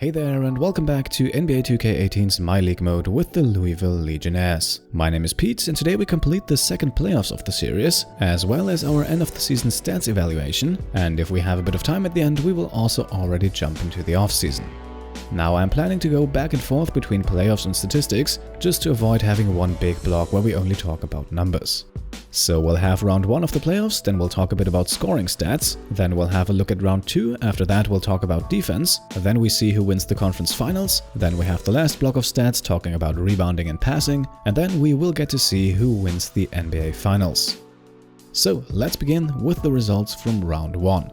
Hey there and welcome back to NBA 2K18's My League mode with the Louisville Legionnaires. My name is Pete and today we complete the second playoffs of the series, as well as our end of the season stats evaluation, and if we have a bit of time at the end we will also already jump into the off-season. Now I'm planning to go back and forth between playoffs and statistics, just to avoid having one big block where we only talk about numbers. So we'll have round 1 of the playoffs, then we'll talk a bit about scoring stats, then we'll have a look at round 2, after that we'll talk about defense, then we see who wins the conference finals, then we have the last block of stats talking about rebounding and passing, and then we will get to see who wins the NBA finals. So let's begin with the results from round 1.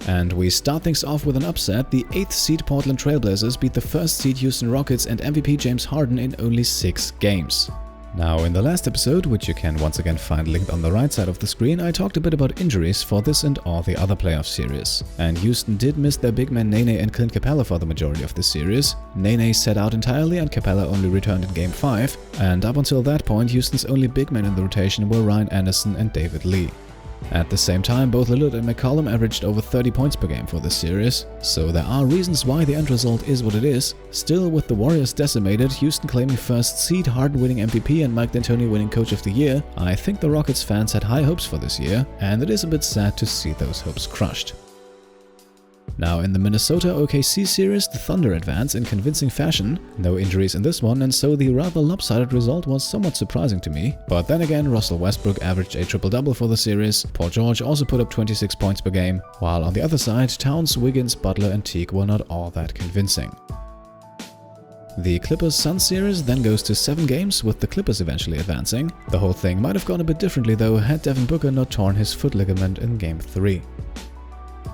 And we start things off with an upset. The 8th seed Portland Trail Blazers beat the 1st seed Houston Rockets and MVP James Harden in only 6 games. Now, in the last episode, which you can once again find linked on the right side of the screen, I talked a bit about injuries for this and all the other playoff series. And Houston did miss their big men Nene and Clint Capella for the majority of this series. Nene sat out entirely and Capella only returned in Game 5, and up until that point, Houston's only big men in the rotation were Ryan Anderson and David Lee. At the same time, both Lillard and McCollum averaged over 30 points per game for this series, so there are reasons why the end result is what it is. Still, with the Warriors decimated, Houston claiming 1st seed, Harden winning MVP and Mike D'Antoni winning Coach of the Year, I think the Rockets fans had high hopes for this year, and it is a bit sad to see those hopes crushed. Now in the Minnesota-OKC series, the Thunder advance in convincing fashion. No injuries in this one, and so the rather lopsided result was somewhat surprising to me. But then again, Russell Westbrook averaged a triple-double for the series. Paul George also put up 26 points per game, while on the other side, Towns, Wiggins, Butler and Teague were not all that convincing. The Clippers-Suns series then goes to 7 games, with the Clippers eventually advancing. The whole thing might have gone a bit differently though had Devin Booker not torn his foot ligament in Game 3.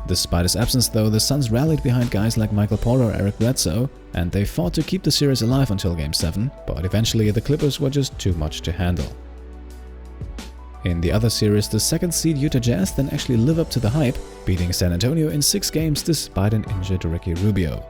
Despite his absence though, the Suns rallied behind guys like Michael Porter or Eric Bledsoe, and they fought to keep the series alive until Game 7, but eventually the Clippers were just too much to handle. In the other series, the 2nd seed Utah Jazz then actually live up to the hype, beating San Antonio in 6 games despite an injured Ricky Rubio.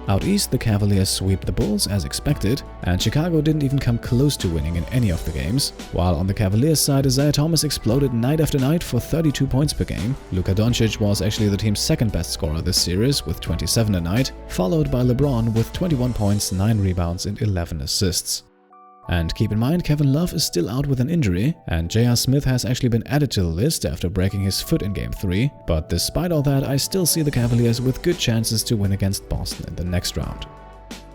Out east, the Cavaliers sweep the Bulls as expected, and Chicago didn't even come close to winning in any of the games, while on the Cavaliers side, Isaiah Thomas exploded night after night for 32 points per game. Luka Doncic was actually the team's 2nd best scorer this series with 27 a night, followed by LeBron with 21 points, 9 rebounds and 11 assists. And keep in mind, Kevin Love is still out with an injury, and J.R. Smith has actually been added to the list after breaking his foot in Game 3, but despite all that, I still see the Cavaliers with good chances to win against Boston in the next round.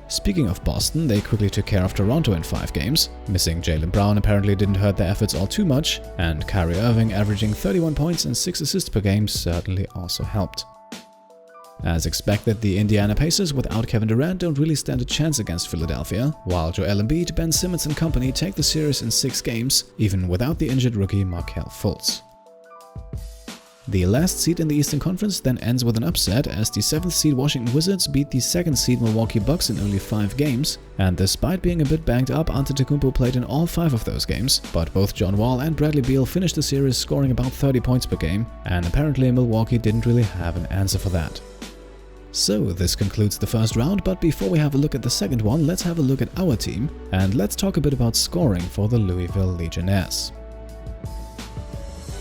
Speaking of Boston, they quickly took care of Toronto in 5 games. Missing Jaylen Brown apparently didn't hurt their efforts all too much, and Kyrie Irving averaging 31 points and 6 assists per game certainly also helped. As expected, the Indiana Pacers without Kevin Durant don't really stand a chance against Philadelphia, while Joel Embiid, Ben Simmons and company take the series in 6 games, even without the injured rookie Markelle Fultz. The last seed in the Eastern Conference then ends with an upset as the 7th seed Washington Wizards beat the 2nd seed Milwaukee Bucks in only 5 games, and despite being a bit banged up, Antetokounmpo played in all 5 of those games, but both John Wall and Bradley Beal finished the series scoring about 30 points per game, and apparently Milwaukee didn't really have an answer for that. So this concludes the first round, but before we have a look at the second one, let's have a look at our team, and let's talk a bit about scoring for the Louisville Legionnaires.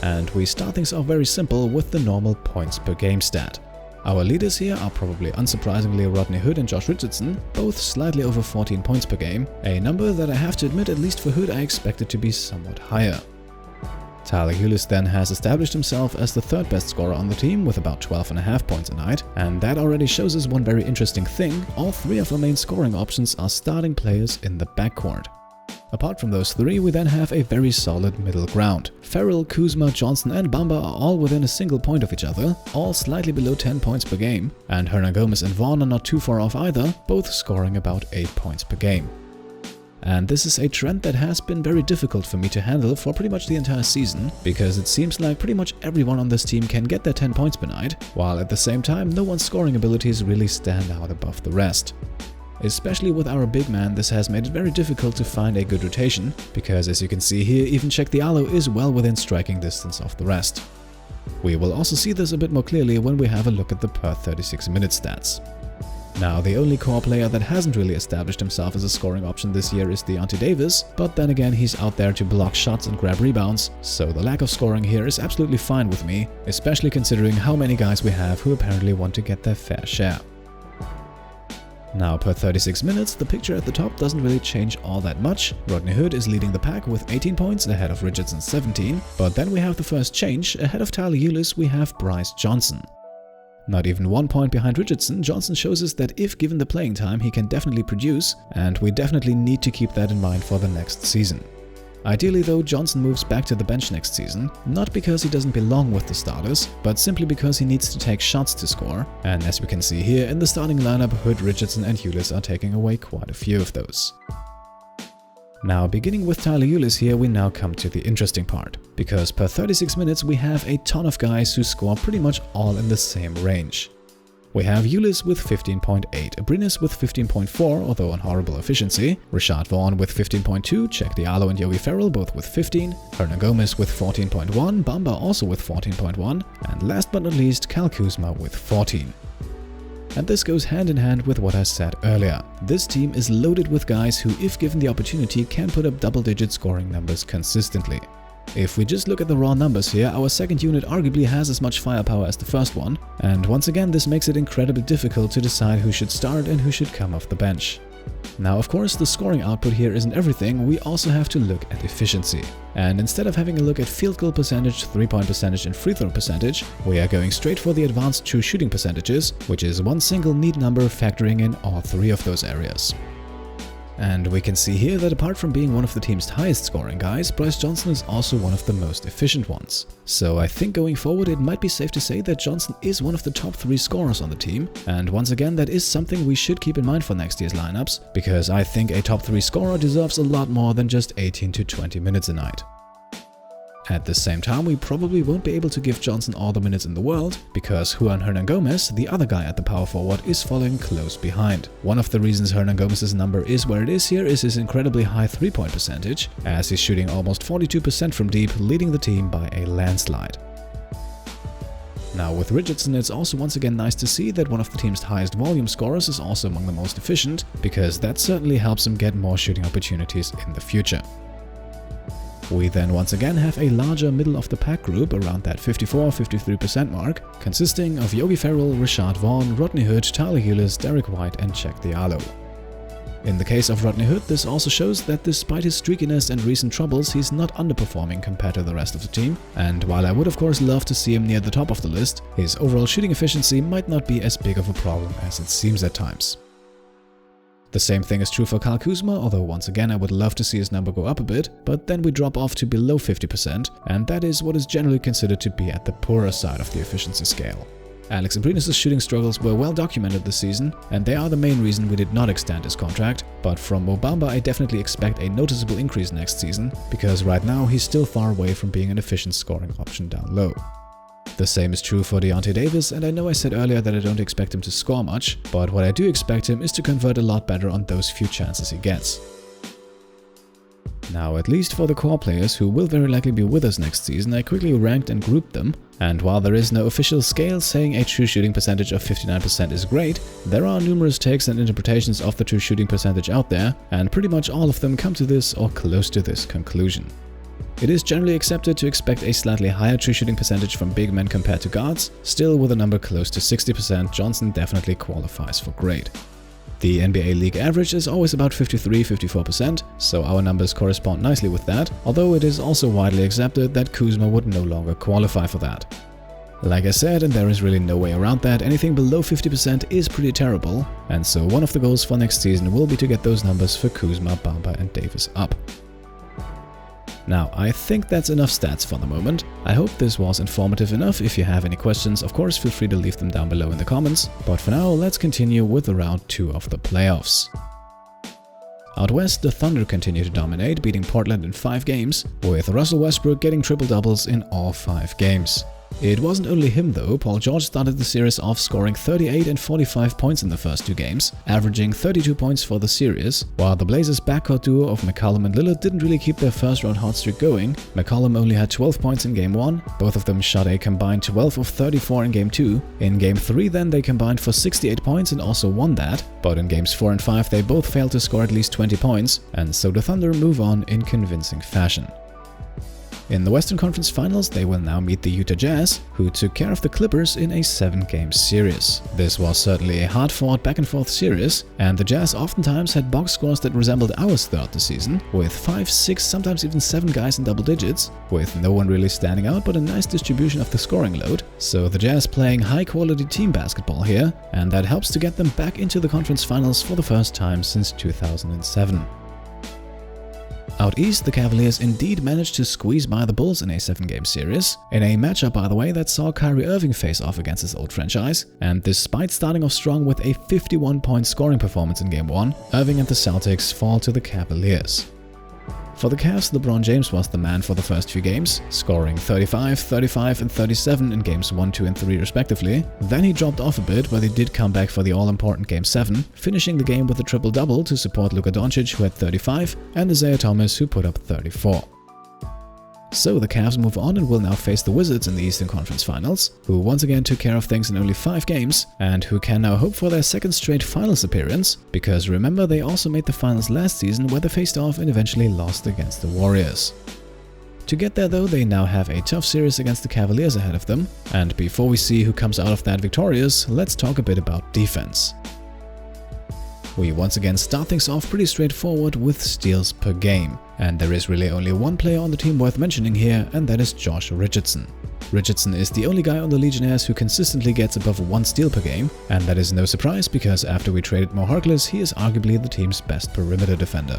And we start things off very simple with the normal points per game stat. Our leaders here are probably unsurprisingly Rodney Hood and Josh Richardson, both slightly over 14 points per game, a number that I have to admit, at least for Hood, I expected to be somewhat higher. Tyler Ulis then has established himself as the 3rd best scorer on the team with about 12.5 points a night, and that already shows us one very interesting thing: all 3 of our main scoring options are starting players in the backcourt. Apart from those 3, we then have a very solid middle ground. Ferrell, Kuzma, Johnson and Bamba are all within a single point of each other, all slightly below 10 points per game, and Hernangomez and Vaughn are not too far off either, both scoring about 8 points per game. And this is a trend that has been very difficult for me to handle for pretty much the entire season, because it seems like pretty much everyone on this team can get their 10 points per night, while at the same time no one's scoring abilities really stand out above the rest. Especially with our big man, this has made it very difficult to find a good rotation, because as you can see here, even Cheick Diallo is well within striking distance of the rest. We will also see this a bit more clearly when we have a look at the per 36 minute stats. Now, the only core player that hasn't really established himself as a scoring option this year is Deontay Davis, but then again he's out there to block shots and grab rebounds, so the lack of scoring here is absolutely fine with me, especially considering how many guys we have who apparently want to get their fair share. Now, per 36 minutes, the picture at the top doesn't really change all that much. Rodney Hood is leading the pack with 18 points ahead of Richardson's 17, but then we have the first change. Ahead of Tyler Ulis, we have Bryce Johnson. Not even 1 point behind Richardson, Johnson shows us that if given the playing time, he can definitely produce, and we definitely need to keep that in mind for the next season. Ideally though, Johnson moves back to the bench next season, not because he doesn't belong with the starters, but simply because he needs to take shots to score, and as we can see here, in the starting lineup, Hood, Richardson and Ulis are taking away quite a few of those. Now, beginning with Tyler Ulis here, we now come to the interesting part, because per 36 minutes we have a ton of guys who score pretty much all in the same range. We have Ulis with 15.8, Abrinas with 15.4, although on horrible efficiency, Rashad Vaughn with 15.2, Cheick Diallo and Yogi Ferrell both with 15, Hernangomez with 14.1, Bamba also with 14.1, and last but not least, Kyle Kuzma with 14. And this goes hand in hand with what I said earlier. This team is loaded with guys who, if given the opportunity, can put up double-digit scoring numbers consistently. If we just look at the raw numbers here, our second unit arguably has as much firepower as the first one, and once again this makes it incredibly difficult to decide who should start and who should come off the bench. Now, of course, the scoring output here isn't everything, we also have to look at efficiency. And instead of having a look at field goal percentage, 3-point percentage and free throw percentage, we are going straight for the advanced true shooting percentages, which is one single neat number factoring in all three of those areas. And we can see here that apart from being one of the team's highest scoring guys, Bryce Johnson is also one of the most efficient ones. So I think going forward it might be safe to say that Johnson is one of the top 3 scorers on the team, and once again that is something we should keep in mind for next year's lineups, because I think a top 3 scorer deserves a lot more than just 18 to 20 minutes a night. At the same time, we probably won't be able to give Johnson all the minutes in the world, because Juan Hernangomez, the other guy at the power forward, is following close behind. One of the reasons Hernangomez's number is where it is here is his incredibly high 3-point percentage, as he's shooting almost 42% from deep, leading the team by a landslide. Now, with Richardson, it's also once again nice to see that one of the team's highest volume scorers is also among the most efficient, because that certainly helps him get more shooting opportunities in the future. We then once again have a larger middle-of-the-pack group around that 54-53% mark, consisting of Yogi Ferrell, Rashad Vaughn, Rodney Hood, Tyler Ulis, Derek White and Cheick Diallo. In the case of Rodney Hood, this also shows that despite his streakiness and recent troubles, he's not underperforming compared to the rest of the team, and while I would of course love to see him near the top of the list, his overall shooting efficiency might not be as big of a problem as it seems at times. The same thing is true for Kyle Kuzma, although once again I would love to see his number go up a bit, but then we drop off to below 50%, and that is what is generally considered to be at the poorer side of the efficiency scale. Alex Abrinas' shooting struggles were well documented this season, and they are the main reason we did not extend his contract, but from Mo Bamba I definitely expect a noticeable increase next season, because right now he's still far away from being an efficient scoring option down low. The same is true for Deontay Davis, and I know I said earlier that I don't expect him to score much, but what I do expect him is to convert a lot better on those few chances he gets. Now, at least for the core players who will very likely be with us next season, I quickly ranked and grouped them, and while there is no official scale saying a true shooting percentage of 59% is great, there are numerous takes and interpretations of the true shooting percentage out there, and pretty much all of them come to this or close to this conclusion. It is generally accepted to expect a slightly higher true shooting percentage from big men compared to guards. Still, with a number close to 60%, Johnson definitely qualifies for great. The NBA league average is always about 53-54%, so our numbers correspond nicely with that, although it is also widely accepted that Kuzma would no longer qualify for that. Like I said, and there is really no way around that, anything below 50% is pretty terrible, and so one of the goals for next season will be to get those numbers for Kuzma, Bamba and Davis up. Now, I think that's enough stats for the moment. I hope this was informative enough. If you have any questions, of course, feel free to leave them down below in the comments. But for now, let's continue with round 2 of the playoffs. Out west, the Thunder continue to dominate, beating Portland in 5 games, with Russell Westbrook getting triple-doubles in all 5 games. It wasn't only him though. Paul George started the series off scoring 38 and 45 points in the first 2 games, averaging 32 points for the series, while the Blazers' backcourt duo of McCollum and Lillard didn't really keep their first round hot streak going. McCollum only had 12 points in Game 1, both of them shot a combined 12 of 34 in Game 2. In Game 3 then they combined for 68 points and also won that, but in Games 4 and 5 they both failed to score at least 20 points, and so the Thunder move on in convincing fashion. In the Western Conference Finals, they will now meet the Utah Jazz, who took care of the Clippers in a 7-game series. This was certainly a hard-fought back-and-forth series, and the Jazz oftentimes had box scores that resembled ours throughout the season, with 5, 6, sometimes even 7 guys in double digits, with no one really standing out but a nice distribution of the scoring load. So the Jazz playing high-quality team basketball here, and that helps to get them back into the conference finals for the first time since 2007. Out east, the Cavaliers indeed managed to squeeze by the Bulls in a 7-game series, in a matchup by the way that saw Kyrie Irving face off against his old franchise, and despite starting off strong with a 51-point scoring performance in Game 1, Irving and the Celtics fall to the Cavaliers. For the Cavs, LeBron James was the man for the first few games, scoring 35, 35 and 37 in Games 1, 2 and 3 respectively. Then he dropped off a bit, but he did come back for the all-important Game 7, finishing the game with a triple-double to support Luka Doncic, who had 35, and Isaiah Thomas, who put up 34. So the Cavs move on and will now face the Wizards in the Eastern Conference Finals, who once again took care of things in only 5 games, and who can now hope for their second straight finals appearance, because remember they also made the finals last season where they faced off and eventually lost against the Warriors. To get there though, they now have a tough series against the Cavaliers ahead of them, and before we see who comes out of that victorious, let's talk a bit about defense. We once again start things off pretty straightforward with steals per game, and there is really only one player on the team worth mentioning here, and that is Josh Richardson. Richardson is the only guy on the Legionnaires who consistently gets above 1 steal per game, and that is no surprise because after we traded Mo Harkless, he is arguably the team's best perimeter defender.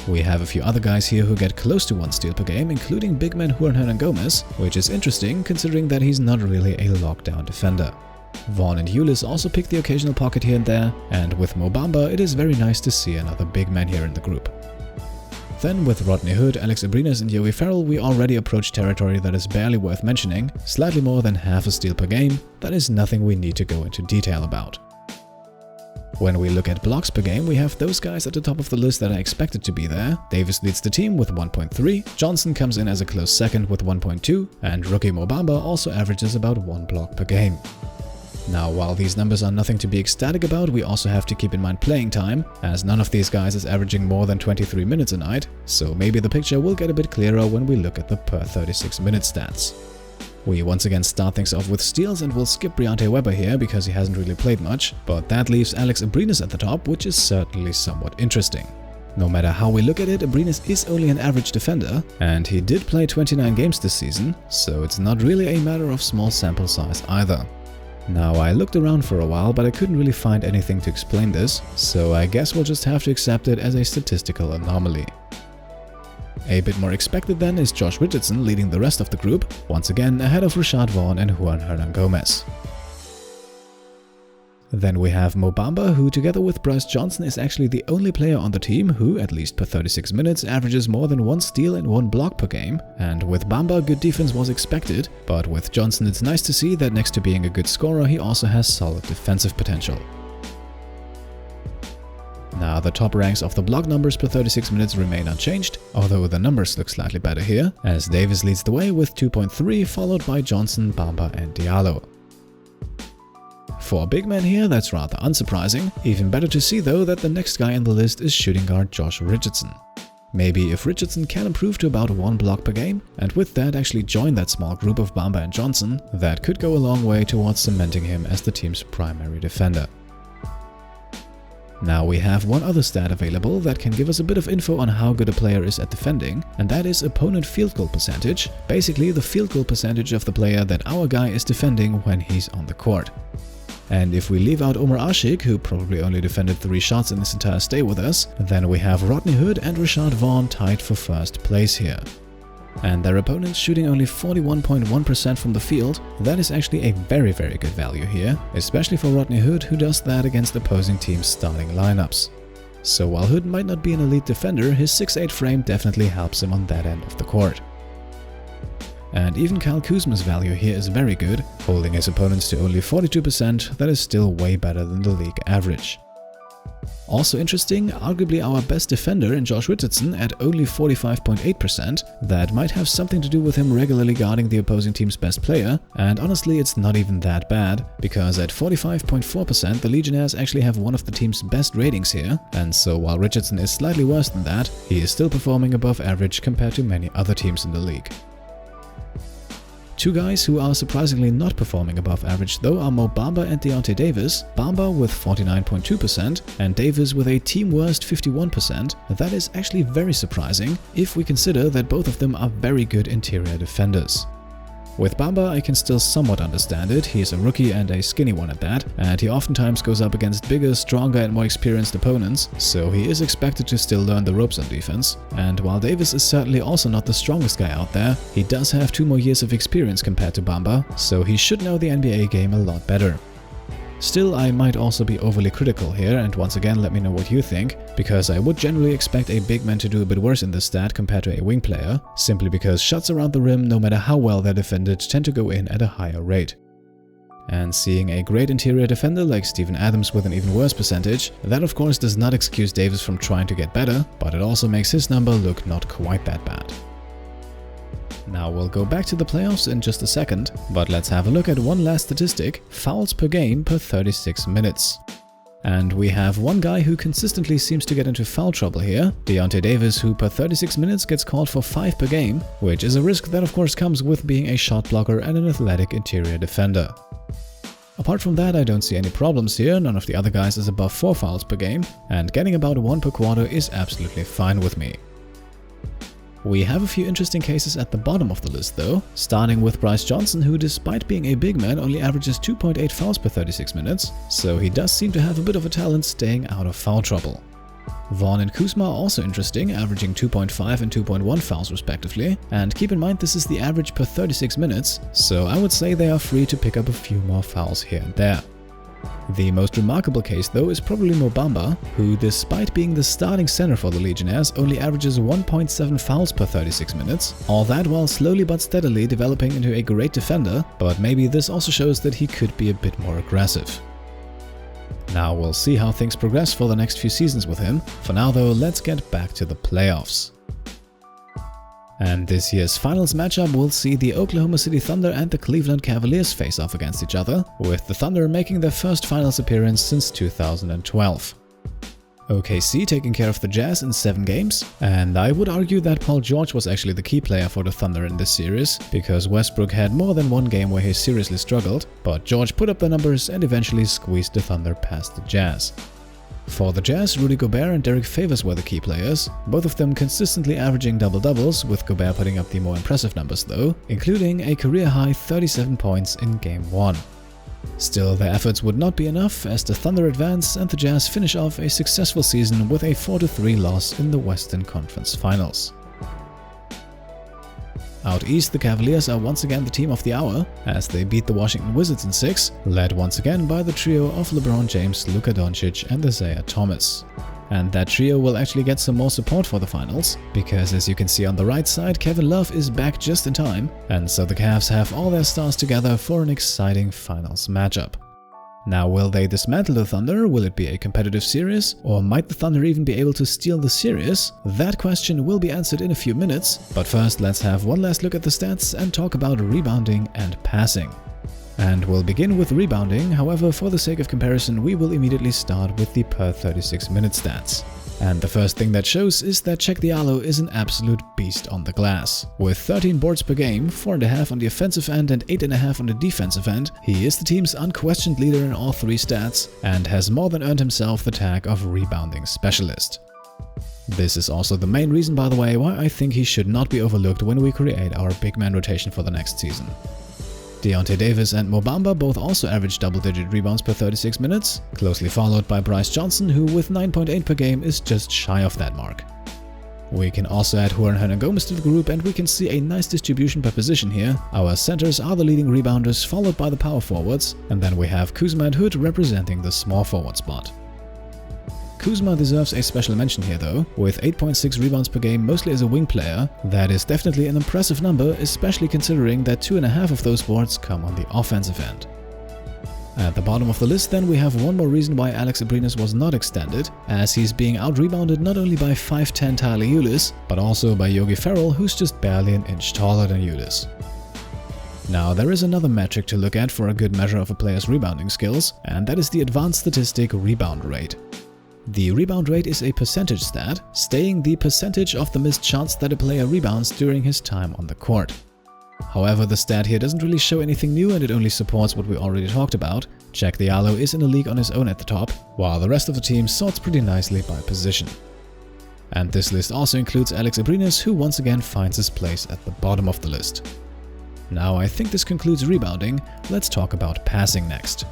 We have a few other guys here who get close to 1 steal per game, including big man Juan Hernangomez, which is interesting considering that he's not really a lockdown defender. Vaughn and Ulis also pick the occasional pocket here and there, and with Mo Bamba it is very nice to see another big man here in the group. Then with Rodney Hood, Alex Abrinas and Yogi Ferrell we already approach territory that is barely worth mentioning, slightly more than half a steal per game. That is nothing we need to go into detail about. When we look at blocks per game, we have those guys at the top of the list that are expected to be there. Davis leads the team with 1.3, Johnson comes in as a close second with 1.2, and rookie Mo Bamba also averages about 1 block per game. Now, while these numbers are nothing to be ecstatic about, we also have to keep in mind playing time, as none of these guys is averaging more than 23 minutes a night, so maybe the picture will get a bit clearer when we look at the per 36-minute stats. We once again start things off with steals and we'll skip Briante Weber here because he hasn't really played much, but that leaves Alex Abrinas at the top, which is certainly somewhat interesting. No matter how we look at it, Abrinas is only an average defender, and he did play 29 games this season, so it's not really a matter of small sample size either. Now, I looked around for a while, but I couldn't really find anything to explain this, so I guess we'll just have to accept it as a statistical anomaly. A bit more expected then is Josh Richardson leading the rest of the group, once again ahead of Rashad Vaughn and Juan Hernangomez. Then we have Mo Bamba, who together with Bryce Johnson is actually the only player on the team who, at least per 36 minutes, averages more than 1 steal and 1 block per game. And with Bamba, good defense was expected, but with Johnson it's nice to see that next to being a good scorer, he also has solid defensive potential. Now, the top ranks of the block numbers per 36 minutes remain unchanged, although the numbers look slightly better here, as Davis leads the way with 2.3, followed by Johnson, Bamba and Diallo. For a big man here, that's rather unsurprising. Even better to see though that the next guy on the list is shooting guard Josh Richardson. Maybe if Richardson can improve to about 1 block per game, and with that actually join that small group of Bamba and Johnson, that could go a long way towards cementing him as the team's primary defender. Now we have one other stat available that can give us a bit of info on how good a player is at defending, and that is opponent field goal percentage, basically the field goal percentage of the player that our guy is defending when he's on the court. And if we leave out Omar Ashik, who probably only defended 3 shots in this entire stay with us, then we have Rodney Hood and Rashad Vaughn tied for first place here. And their opponents shooting only 41.1% from the field. That is actually a very good value here, especially for Rodney Hood, who does that against opposing teams' starting lineups. So while Hood might not be an elite defender, his 6'8" frame definitely helps him on that end of the court. and even Kyle Kuzma's value here is very good, holding his opponents to only 42%. That is still way better than the league average. Also interesting, arguably our best defender in Josh Richardson at only 45.8%. That might have something to do with him regularly guarding the opposing team's best player, and honestly it's not even that bad, because at 45.4% the Legionnaires actually have one of the team's best ratings here, and so while Richardson is slightly worse than that, he is still performing above average compared to many other teams in the league. Two guys who are surprisingly not performing above average though are Mo Bamba and Deontay Davis, Bamba with 49.2% and Davis with a team worst 51%. That is actually very surprising if we consider that both of them are very good interior defenders. With Bamba, I can still somewhat understand it. He is a rookie and a skinny one at that, and he oftentimes goes up against bigger, stronger and more experienced opponents, so he is expected to still learn the ropes on defense. And while Davis is certainly also not the strongest guy out there, he does have 2 more years of experience compared to Bamba, so he should know the NBA game a lot better. Still, I might also be overly critical here, and once again let me know what you think, because I would generally expect a big man to do a bit worse in this stat compared to a wing player, simply because shots around the rim, no matter how well they're defended, tend to go in at a higher rate. And seeing a great interior defender like Steven Adams with an even worse percentage, that of course does not excuse Davis from trying to get better, but it also makes his number look not quite that bad. Now we'll go back to the playoffs in just a second, but let's have a look at one last statistic: fouls per game per 36 minutes. And we have one guy who consistently seems to get into foul trouble here, Deontay Davis, who per 36 minutes gets called for 5 per game, which is a risk that of course comes with being a shot blocker and an athletic interior defender. Apart from that, I don't see any problems here. None of the other guys is above 4 fouls per game, and getting about 1 per quarter is absolutely fine with me. We have a few interesting cases at the bottom of the list though, starting with Bryce Johnson, who despite being a big man only averages 2.8 fouls per 36 minutes, so he does seem to have a bit of a talent staying out of foul trouble. Vaughn and Kuzma are also interesting, averaging 2.5 and 2.1 fouls respectively, and keep in mind this is the average per 36 minutes, so I would say they are free to pick up a few more fouls here and there. The most remarkable case though is probably Mo Bamba, who despite being the starting center for the Legionnaires only averages 1.7 fouls per 36 minutes, all that while slowly but steadily developing into a great defender, but maybe this also shows that he could be a bit more aggressive. Now we'll see how things progress for the next few seasons with him. For now though, let's get back to the playoffs. And this year's finals matchup will see the Oklahoma City Thunder and the Cleveland Cavaliers face off against each other, with the Thunder making their first finals appearance since 2012. OKC taking care of the Jazz in 7 games, and I would argue that Paul George was actually the key player for the Thunder in this series, because Westbrook had more than one game where he seriously struggled, but George put up the numbers and eventually squeezed the Thunder past the Jazz. For the Jazz, Rudy Gobert and Derek Favors were the key players, both of them consistently averaging double-doubles, with Gobert putting up the more impressive numbers though, including a career-high 37 points in Game 1. Still, their efforts would not be enough as the Thunder advance and the Jazz finish off a successful season with a 4-3 loss in the Western Conference Finals. Out east, the Cavaliers are once again the team of the hour, as they beat the Washington Wizards in 6, led once again by the trio of LeBron James, Luka Doncic and Isaiah Thomas. And that trio will actually get some more support for the finals, because as you can see on the right side, Kevin Love is back just in time, and so the Cavs have all their stars together for an exciting finals matchup. Now, will they dismantle the Thunder? Will it be a competitive series? Or might the Thunder even be able to steal the series? That question will be answered in a few minutes, but first let's have one last look at the stats and talk about rebounding and passing. And we'll begin with rebounding, however for the sake of comparison we will immediately start with the per 36 minute stats. And the first thing that shows is that Cheick Diallo is an absolute beast on the glass. With 13 boards per game, 4.5 on the offensive end and 8.5 on the defensive end, he is the team's unquestioned leader in all 3 stats and has more than earned himself the tag of rebounding specialist. This is also the main reason, by the way, why I think he should not be overlooked when we create our big man rotation for the next season. Deontay Davis and Mo Bamba both also average double-digit rebounds per 36 minutes, closely followed by Bryce Johnson, who with 9.8 per game is just shy of that mark. We can also add Juan Hernangomez to the group and we can see a nice distribution per position here. Our centers are the leading rebounders, followed by the power forwards, and then we have Kuzma and Hood representing the small forward spot. Kuzma deserves a special mention here though. With 8.6 rebounds per game, mostly as a wing player, that is definitely an impressive number, especially considering that 2.5 of those boards come on the offensive end. At the bottom of the list then we have one more reason why Alex Abrines was not extended, as he's being out-rebounded not only by 5'10" Tyler Ulis, but also by Yogi Ferrell, who's just barely an inch taller than Ulis. Now there is another metric to look at for a good measure of a player's rebounding skills, and that is the advanced statistic rebound rate. The rebound rate is a percentage stat, stating the percentage of the missed shots that a player rebounds during his time on the court. However, the stat here doesn't really show anything new and it only supports what we already talked about. Jack Diallo is in a league on his own at the top, while the rest of the team sorts pretty nicely by position. And this list also includes Alex Abrines, who once again finds his place at the bottom of the list. Now I think this concludes rebounding, let's talk about passing next.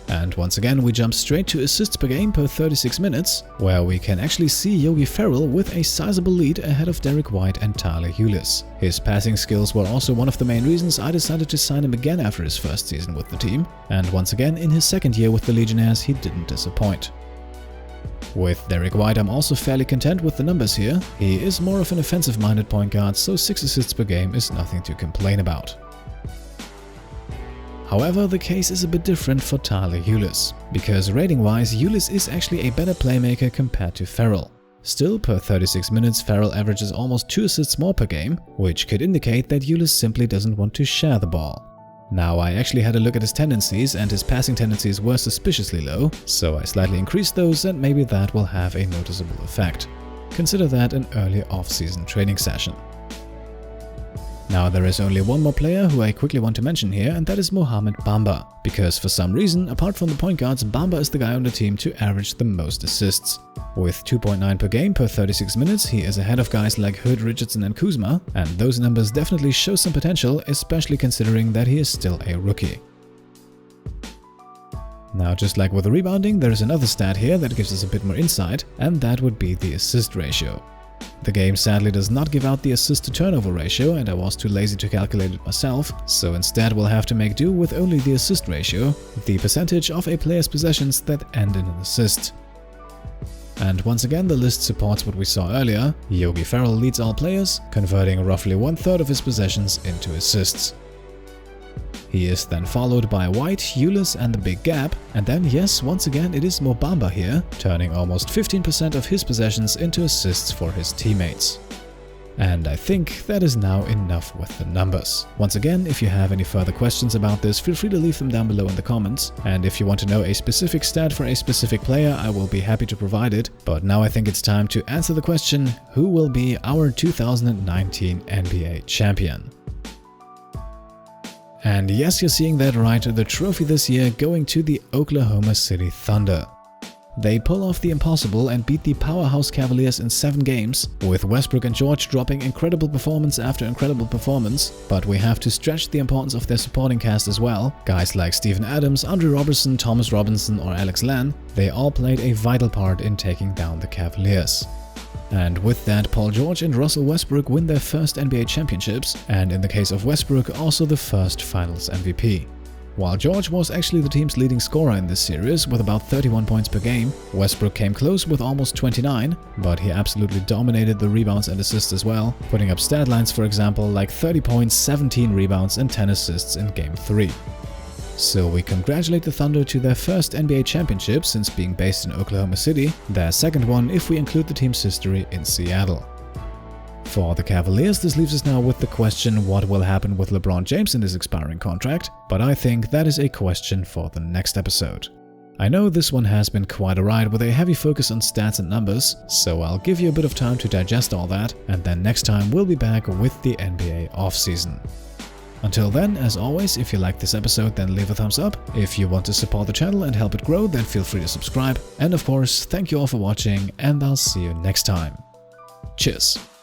And once again we jump straight to assists per game per 36 minutes, where we can actually see Yogi Ferrell with a sizable lead ahead of Derek White and Tyler Ulis. His passing skills were also one of the main reasons I decided to sign him again after his first season with the team, and once again in his second year with the Legionnaires he didn't disappoint. With Derek White I'm also fairly content with the numbers here. He is more of an offensive-minded point guard, so 6 assists per game is nothing to complain about. However, the case is a bit different for Tyler Ulis, because rating-wise Ulis is actually a better playmaker compared to Ferrell. Still, per 36 minutes Ferrell averages almost 2 assists more per game, which could indicate that Ulis simply doesn't want to share the ball. Now I actually had a look at his tendencies and his passing tendencies were suspiciously low, so I slightly increased those and maybe that will have a noticeable effect. Consider that an early off-season training session. Now there is only one more player who I quickly want to mention here, and that is Mohamed Bamba, because for some reason, apart from the point guards, Bamba is the guy on the team to average the most assists. With 2.9 per game per 36 minutes, he is ahead of guys like Hood, Richardson and Kuzma, and those numbers definitely show some potential, especially considering that he is still a rookie. Now just like with the rebounding, there is another stat here that gives us a bit more insight, and that would be the assist ratio. The game sadly does not give out the assist-to-turnover ratio, and I was too lazy to calculate it myself, so instead we'll have to make do with only the assist ratio, the percentage of a player's possessions that end in an assist. And once again the list supports what we saw earlier. Yogi Ferrell leads all players, converting roughly 1/3 of his possessions into assists. He is then followed by White, Ulis and the Big Gap, and then yes, once again it is Mo Bamba here, turning almost 15% of his possessions into assists for his teammates. And I think that is now enough with the numbers. Once again, if you have any further questions about this, feel free to leave them down below in the comments, and if you want to know a specific stat for a specific player, I will be happy to provide it. But now I think it's time to answer the question, who will be our 2019 NBA champion? And yes, you're seeing that right, the trophy this year going to the Oklahoma City Thunder. They pull off the impossible and beat the powerhouse Cavaliers in 7 games, with Westbrook and George dropping incredible performance after incredible performance, but we have to stretch the importance of their supporting cast as well. Guys like Steven Adams, Andre Robertson, Thomas Robinson or Alex Len, they all played a vital part in taking down the Cavaliers. And with that, Paul George and Russell Westbrook win their first NBA championships, and in the case of Westbrook, also the first Finals MVP. While George was actually the team's leading scorer in this series with about 31 points per game, Westbrook came close with almost 29, but he absolutely dominated the rebounds and assists as well, putting up stat lines for example like 30 points, 17 rebounds and 10 assists in Game 3. So we congratulate the Thunder to their first NBA championship since being based in Oklahoma City, their second one if we include the team's history in Seattle. For the Cavaliers, this leaves us now with the question what will happen with LeBron James in his expiring contract, but I think that is a question for the next episode. I know this one has been quite a ride with a heavy focus on stats and numbers, so I'll give you a bit of time to digest all that, and then next time we'll be back with the NBA offseason. Until then, as always, if you liked this episode then leave a thumbs up. If you want to support the channel and help it grow then feel free to subscribe. And of course, thank you all for watching and I'll see you next time. Cheers!